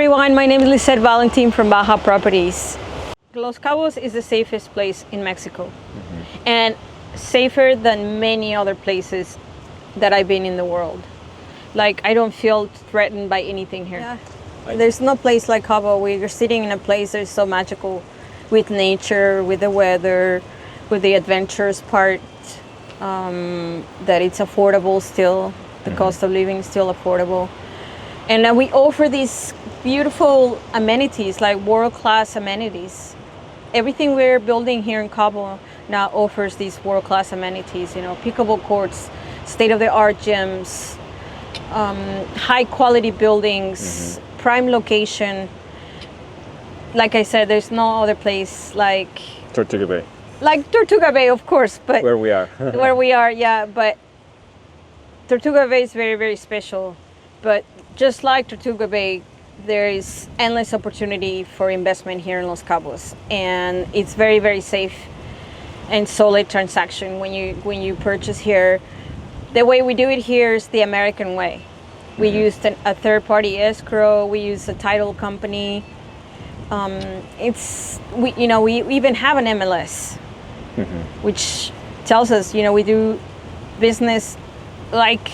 everyone, my name is Lisette Valentin from Baja Properties. Los Cabos is the safest place in Mexico, and safer than many other places that I've been in the world. Like, I don't feel threatened by anything here. Yeah. There's no place like Cabo where you're sitting in a place that is so magical with nature, with the weather, with the adventurous part, that it's affordable still. The cost of living is still affordable. And then we offer these beautiful amenities, like world-class amenities. Everything we're building here in Cabo now offers these world-class amenities, you know, pickleball courts, state-of-the-art gyms, high-quality buildings, prime location. Like I said, there's no other place like Tortuga Bay. Like Tortuga Bay, of course, but where we are. where we are, yeah. But Tortuga Bay is very, very special. But just like Tortuga Bay, there is endless opportunity for investment here in Los Cabos, and it's very, very safe and solid transaction when you purchase here. The way we do it here is the American way. We used a third-party escrow. We use a title company. We even have an MLS, which tells us, we do business like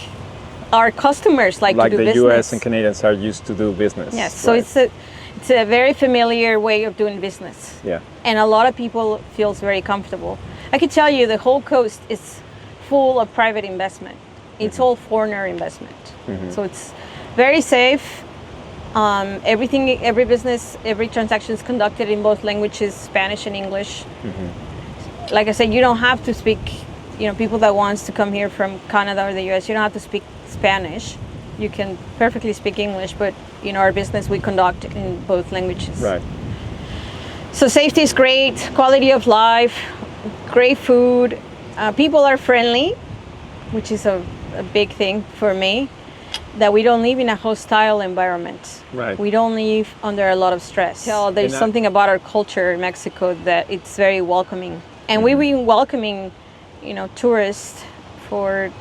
our customers like to do business. Like the U.S. and Canadians are used to do business. Yes, so it's a very familiar way of doing business. Yeah. And a lot of people feels very comfortable. I can tell you the whole coast is full of private investment. It's all foreigner investment. So it's very safe. Every business, every transaction is conducted in both languages, Spanish and English. Like I said, you don't have to speak, people that wants to come here from Canada or the US, you don't have to speak Spanish. You can perfectly speak English, but our business we conduct in both languages. Right. So safety is great, quality of life, great food. People are friendly, which is a big thing for me, that we don't live in a hostile environment. Right. We don't live under a lot of stress. So there's something about our culture in Mexico that it's very welcoming. And we've been welcoming, tourists for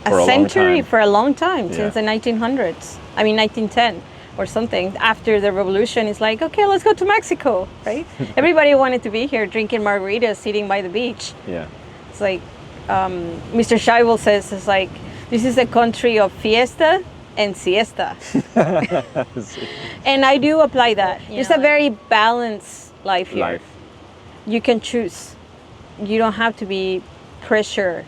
a century, for a long time, since the 1900s. I mean, 1910 or something. After the revolution, it's like, okay, let's go to Mexico, right? Everybody wanted to be here drinking margaritas, sitting by the beach. Yeah. It's like, Mr. Scheibel says, it's like, this is a country of fiesta and siesta. And I do apply that. It's a very balanced life here. You can choose. You don't have to be pressure.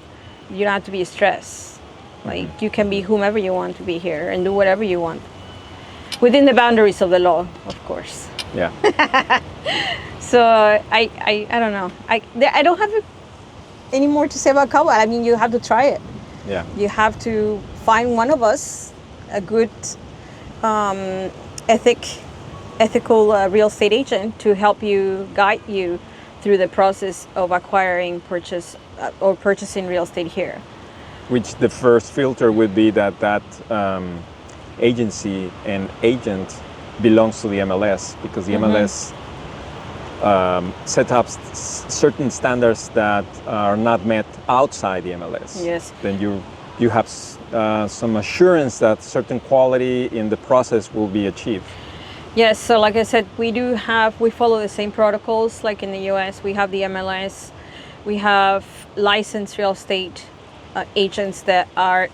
You don't have to be stressed. Like, you can be whomever you want to be here and do whatever you want. Within the boundaries of the law, of course. Yeah. So I don't know. I don't have any more to say about Cabo. I mean, you have to try it. Yeah. You have to find one of us, a good, ethical real estate agent to help you, guide you through the process of purchasing real estate here. Which the first filter would be that agency and agent belongs to the MLS, because the MLS set up certain standards that are not met outside the MLS. Yes. Then you have some assurance that certain quality in the process will be achieved. Yes, so like I said, we follow the same protocols like in the US. We have the MLS. We have licensed real estate agents that are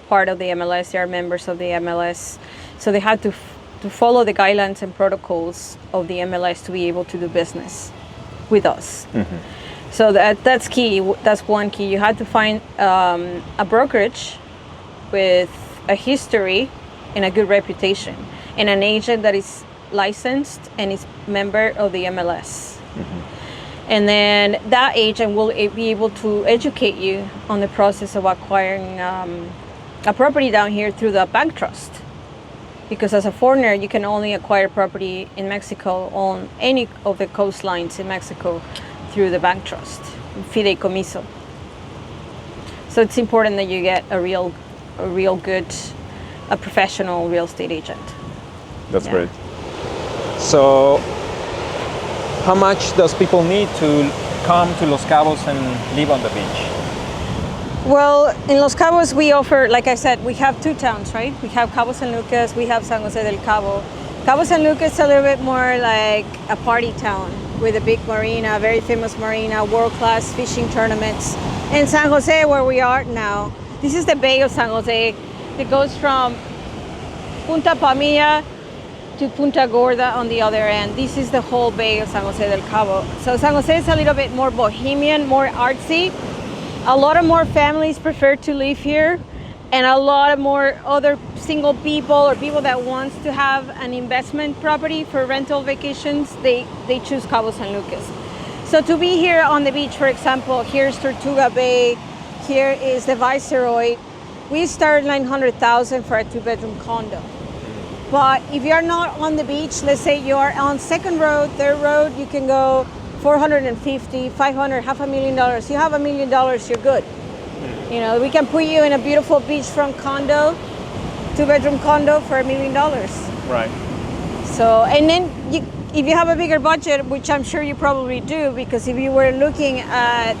part of the MLS. They are members of the MLS. So they have to follow the guidelines and protocols of the MLS to be able to do business with us. So that's key. That's one key. You have to find a brokerage with a history and a good reputation, and an agent that is licensed and is member of the MLS. And then that agent will be able to educate you on the process of acquiring a property down here through the bank trust. Because as a foreigner, you can only acquire property in Mexico on any of the coastlines in Mexico through the bank trust, fideicomiso. So it's important that you get a real good, a professional real estate agent. That's great. So, how much does people need to come to Los Cabos and live on the beach? Well, in Los Cabos we offer, like I said, we have two towns, right? We have Cabo San Lucas, we have San Jose del Cabo, Cabo San Lucas is a little bit more like a party town with a big marina, very famous marina, world-class fishing tournaments. In San Jose, where we are now, this is the Bay of San Jose. It goes from Punta Palmilla to Punta Gorda on the other end. This is the whole Bay of San Jose del Cabo. So San Jose is a little bit more bohemian, more artsy. A lot of more families prefer to live here, and a lot of more other single people or people that wants to have an investment property for rental vacations, they choose Cabo San Lucas. So to be here on the beach, for example, here's Tortuga Bay, here is the Viceroy. We start 900,000 for a 2-bedroom condo. But if you're not on the beach, let's say you are on second road, third road, you can go 450, 500, $500,000. You have $1 million, you're good. You know, we can put you in a beautiful beachfront condo, 2-bedroom condo for $1 million. Right. So, and then if you have a bigger budget, which I'm sure you probably do, because if you were looking at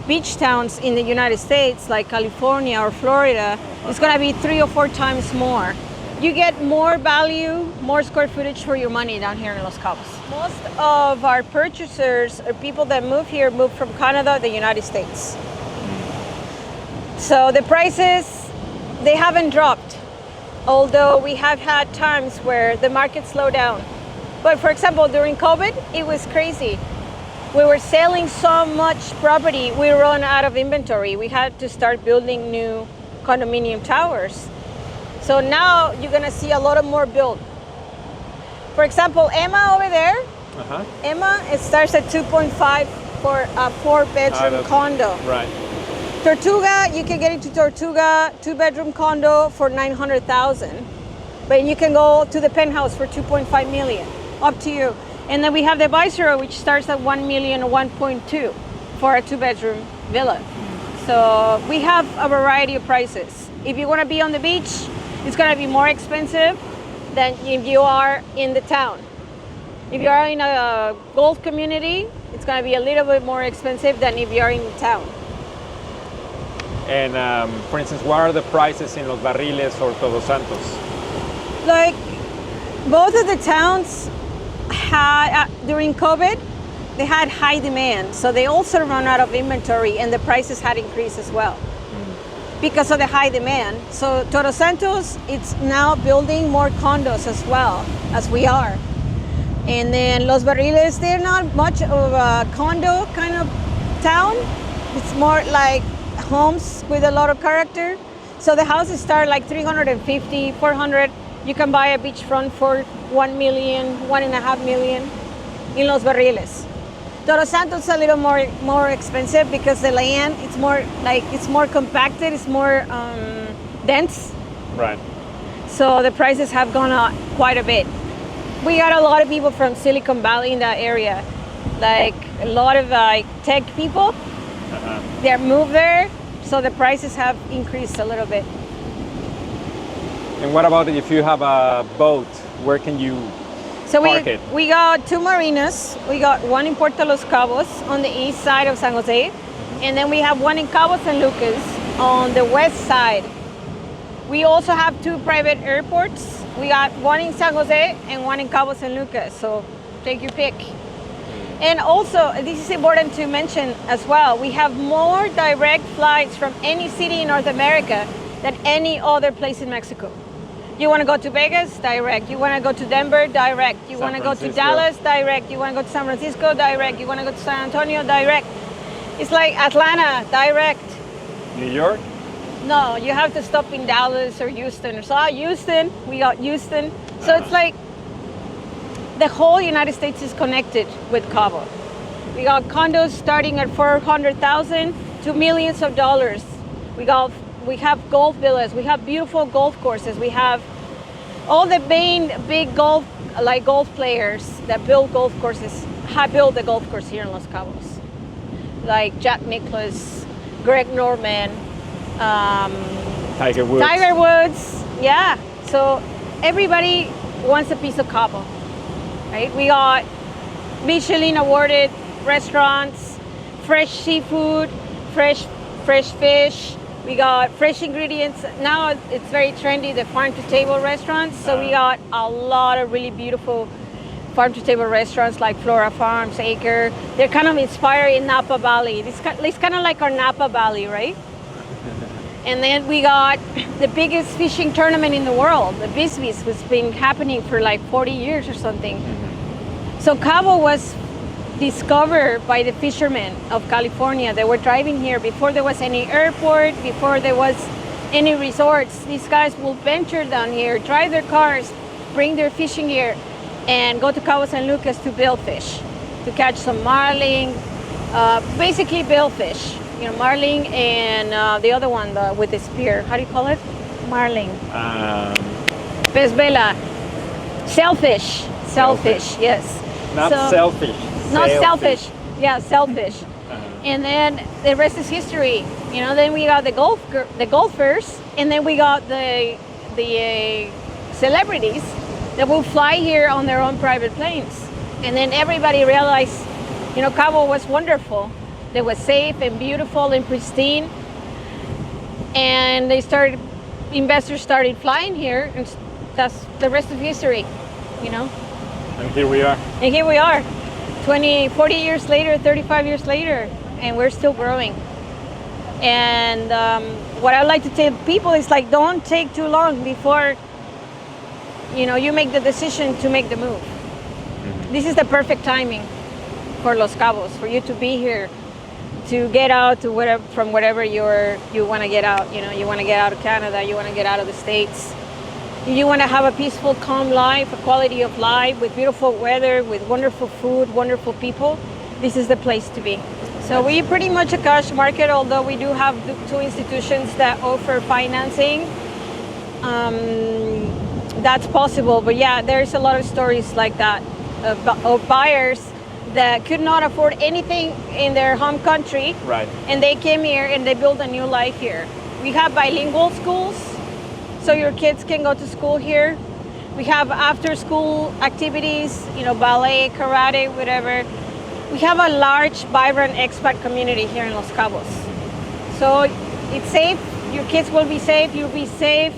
beach towns in the United States, like California or Florida, it's gonna be 3 or 4 times more. You get more value, more square footage for your money down here in Los Cabos. Most of our purchasers or people that move here move from Canada, the United States. So the prices, they haven't dropped, although we have had times where the market slowed down. But for example, during COVID, it was crazy. We were selling so much property, we ran out of inventory. We had to start building new condominium towers. So now you're gonna see a lot of more build. For example, Emma over there, Emma, it starts at 2.5 for a 4-bedroom condo. Right. Tortuga, you can get into Tortuga 2-bedroom condo for 900,000, but you can go to the penthouse for 2.5 million, up to you. And then we have the Viceroy, which starts at 1 million or 1.2 for a 2-bedroom villa. So we have a variety of prices. If you want to be on the beach, it's going to be more expensive than if you are in the town. If you are in a golf community, it's going to be a little bit more expensive than if you are in the town. And for instance, what are the prices in Los Barriles or Todos Santos? Like, both of the towns had, during COVID, they had high demand. So they also run out of inventory and the prices had increased as well because of the high demand. So Todos Santos, it's now building more condos as well as we are. And then Los Barriles, they're not much of a condo kind of town. It's more like homes with a lot of character. So the houses start like 350, 400. You can buy a beachfront for 1 million, 1.5 million in Los Barriles. Todos Santos is a little more expensive because the land, it's more compacted, it's more dense. Right. So the prices have gone up quite a bit. We got a lot of people from Silicon Valley in that area, like a lot of tech people. They're moved there, so the prices have increased a little bit. And what about if you have a boat? Where can you park it? We got 2 marinas. We got one in Puerto Los Cabos on the east side of San Jose, and then we have one in Cabo San Lucas on the west side. We also have 2 private airports. We got one in San Jose and one in Cabo San Lucas, so take your pick. And also, this is important to mention as well, we have more direct flights from any city in North America than any other place in Mexico. You want to go to Vegas? Direct. You want to go to Denver? Direct. You want to go to Dallas? Direct. You want to go to San Francisco? Direct. You want to go to San Antonio? Direct. It's like Atlanta, direct. New York? No, you have to stop in Dallas or Houston. So Houston, we got Houston. So it's like the whole United States is connected with Cabo. We got condos starting at 400,000 to millions of dollars. We have golf villas. We have beautiful golf courses. We have all the main big golf players that build golf courses have built the golf course here in Los Cabos, like Jack Nicklaus, Greg Norman, Tiger Woods. Tiger Woods, yeah. So everybody wants a piece of Cabo, right? We got Michelin awarded restaurants, fresh seafood, fresh fish, We got fresh ingredients. Now it's very trendy, the farm to table restaurants. So we got a lot of really beautiful farm to table restaurants like Flora Farms, Acre. They're kind of inspired in Napa Valley. It's kind of like our Napa Valley, right? And then we got the biggest fishing tournament in the world, the Bisbees, was been happening for like 40 years or something. So Cabo was discovered by the fishermen of California. They were driving here before there was any airport, before there was any resorts. These guys will venture down here, drive their cars, bring their fishing gear, and go to Cabo San Lucas to bill fish, to catch some marlin, basically bill fish. You know, marlin and the other one with the spear. How do you call it? Marlin. Pez vela. Sailfish. Sailfish, yes. Not selfish. Not selfish. Yeah, selfish. And then the rest is history. You know, then we got the golfers, and then we got the celebrities that will fly here on their own private planes. And then everybody realized, you know, Cabo was wonderful. They were safe and beautiful and pristine. And investors started flying here, and that's the rest of history, you know. And here we are. And here we are, 20, 40 years later, 35 years later, and we're still growing. And what I like to tell people is like, don't take too long before, you know, you make the decision to make the move. This is the perfect timing for Los Cabos, for you to be here, to get out to from whatever you want to get out. You know, you want to get out of Canada, you want to get out of the States. You want to have a peaceful, calm life, a quality of life with beautiful weather, with wonderful food, wonderful people. This is the place to be. So we pretty much a cash market, although we do have two institutions that offer financing. That's possible, but yeah, there's a lot of stories like that of buyers that could not afford anything in their home country, right? And they came here and they built a new life here. We have bilingual schools, so your kids can go to school here. We have after-school activities, you know, ballet, karate, whatever. We have a large, vibrant expat community here in Los Cabos. So it's safe. Your kids will be safe. You'll be safe.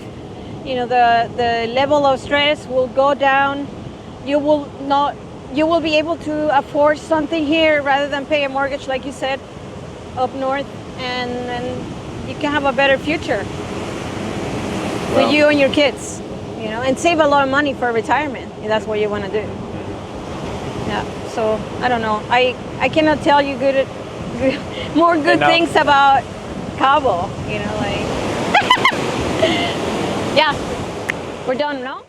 You know, the level of stress will go down. You will be able to afford something here rather than pay a mortgage, like you said, up north, and you can have a better future for you and your kids, you know, and save a lot of money for retirement if that's what you want to do. Yeah, so I don't know. I cannot tell you more good things about Cabo, you know, like, yeah, we're done, no?